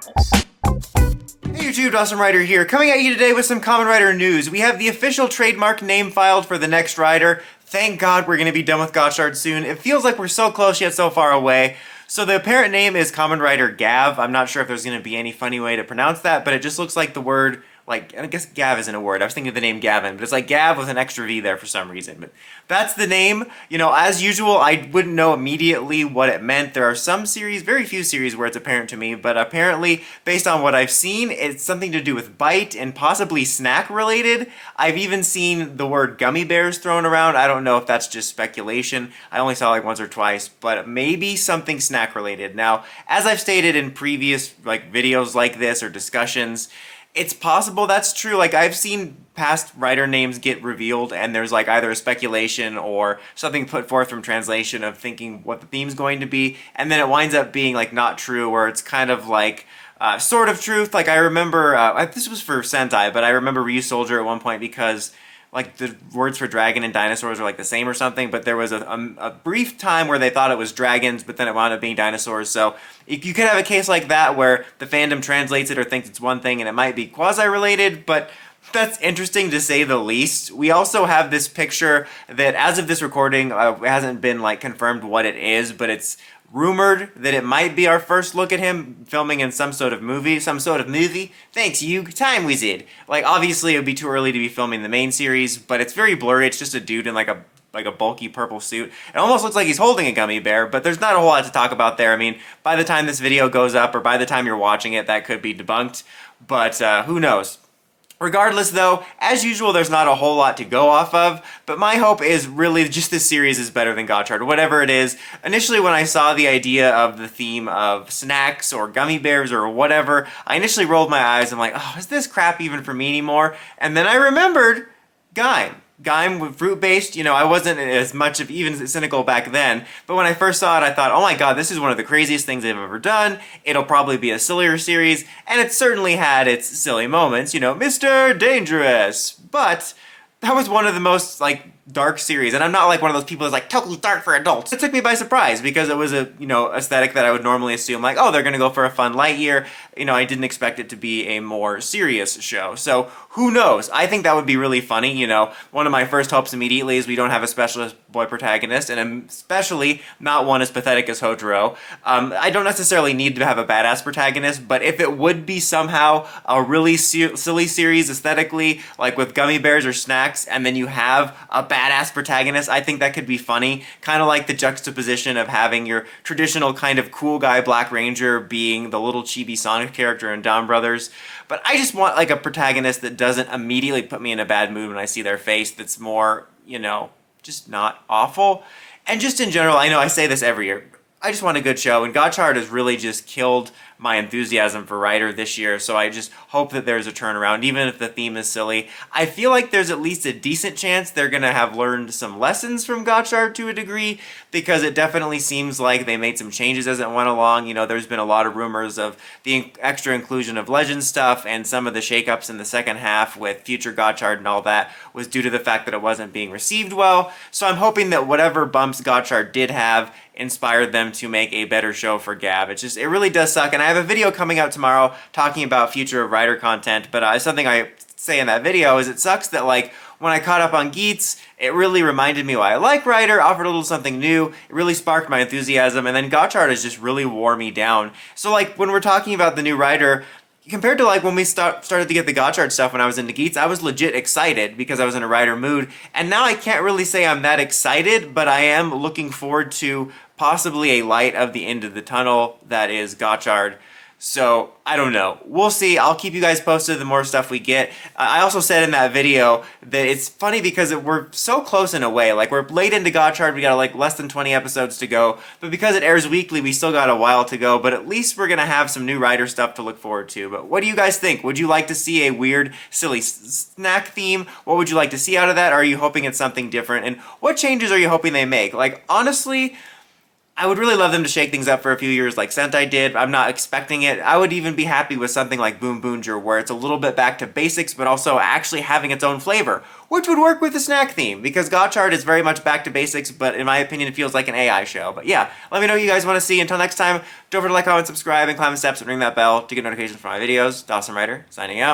Hey YouTube, Awesome Rider here, coming at you today with some Kamen Rider news. We have the official trademark name filed for the next rider. Thank God we're going to be done with Gotchard soon. It feels like we're so close yet so far away. So the apparent name is Kamen Rider Gavv. I'm not sure if there's going to be any funny way to pronounce that, but it just looks like the word, like, I guess Gavv isn't a word. I was thinking of the name Gavin, but it's like Gavv with an extra V there for some reason. But that's the name. You know, as usual, I wouldn't know immediately what it meant. There are some series, very few series, where it's apparent to me, but apparently, based on what I've seen, it's something to do with bite and possibly snack related. I've even seen the word gummy bears thrown around. I don't know if that's just speculation. I only saw like once or twice, but maybe something snack related. Now, as I've stated in previous like videos like this or discussions, it's possible that's true. Like, I've seen past writer names get revealed and there's like either a speculation or something put forth from translation of thinking what the theme's going to be, and then it winds up being like not true, or it's kind of like sort of truth. Like, I remember, this was for Sentai, but I remember Ryu Soldier at one point because like the words for dragon and dinosaurs are like the same or something, but there was a brief time where they thought it was dragons, but then it wound up being dinosaurs. So you could have a case like that where the fandom translates it or thinks it's one thing and it might be quasi-related, but that's interesting to say the least. We also have this picture that, as of this recording, it hasn't been like confirmed what it is, but it's rumored that it might be our first look at him filming in some sort of movie. Thanks, you time wizard. Like, obviously it would be too early to be filming the main series, but it's very blurry. It's just a dude in like a bulky purple suit. It almost looks like he's holding a gummy bear, but there's not a whole lot to talk about there. I mean, by the time this video goes up, or by the time you're watching it, that could be debunked, but who knows. Regardless, though, as usual, there's not a whole lot to go off of, but my hope is really just this series is better than Gotchard, whatever it is. Initially, when I saw the idea of the theme of snacks or gummy bears or whatever, I initially rolled my eyes. I'm like, oh, is this crap even for me anymore? And then I remembered Gaim fruit-based. You know, I wasn't as much of even cynical back then, but when I first saw it, I thought, oh my god, this is one of the craziest things they've ever done. It'll probably be a sillier series, and it certainly had its silly moments, you know, Mr. Dangerous, but that was one of the most, like, dark series, and I'm not like one of those people that's like, totally dark for adults. It took me by surprise, because it was a, you know, aesthetic that I would normally assume, like, oh, they're gonna go for a fun light year. You know, I didn't expect it to be a more serious show, so who knows? I think that would be really funny. You know, one of my first hopes immediately is we don't have a specialist boy protagonist, and especially not one as pathetic as Hotaro. I don't necessarily need to have a badass protagonist, but if it would be somehow a really silly series aesthetically, like with gummy bears or snacks, and then you have a badass protagonist, I think that could be funny. Kind of like the juxtaposition of having your traditional kind of cool guy Black Ranger being the little chibi Sonic character in Dawn Brothers. But I just want like a protagonist that doesn't immediately put me in a bad mood when I see their face, that's more, you know, just not awful. And just in general, I know I say this every year, I just want a good show, and Gotchard has really just killed my enthusiasm for Rider this year, so I just hope that there's a turnaround, even if the theme is silly. I feel like there's at least a decent chance they're gonna have learned some lessons from Gotchard to a degree, because it definitely seems like they made some changes as it went along. You know, there's been a lot of rumors of the extra inclusion of Legend stuff, and some of the shakeups in the second half with future Gotchard and all that was due to the fact that it wasn't being received well. So I'm hoping that whatever bumps Gotchard did have inspired them to make a better show for Gavv. It really does suck, and I have a video coming out tomorrow talking about future of Rider content, but something I say in that video is it sucks that, like, when I caught up on Geats, it really reminded me why I like Rider, offered a little something new, it really sparked my enthusiasm, and then Gotchard has just really wore me down. So, like, when we're talking about the new Rider, compared to like when we started to get the Gotchard stuff when I was into Geats, I was legit excited because I was in a Rider mood, and now I can't really say I'm that excited, but I am looking forward to possibly a light of the end of the tunnel that is Gotchard. So, I don't know. We'll see. I'll keep you guys posted the more stuff we get. I also said in that video that it's funny because we're so close in a way. Like, we're late into Gotchard, we got like less than 20 episodes to go. But because it airs weekly, we still got a while to go. But at least we're going to have some new Rider stuff to look forward to. But what do you guys think? Would you like to see a weird, silly snack theme? What would you like to see out of that? Or are you hoping it's something different? And what changes are you hoping they make? Like, honestly, I would really love them to shake things up for a few years like Sentai did. I'm not expecting it. I would even be happy with something like Boom Boonger, where it's a little bit back to basics, but also actually having its own flavor, which would work with the snack theme, because Gotchard is very much back to basics, but in my opinion, it feels like an AI show. But yeah, let me know what you guys want to see. Until next time, don't forget to like, comment, subscribe, and climb the steps and ring that bell to get notifications for my videos. Dawson Ryder, signing out.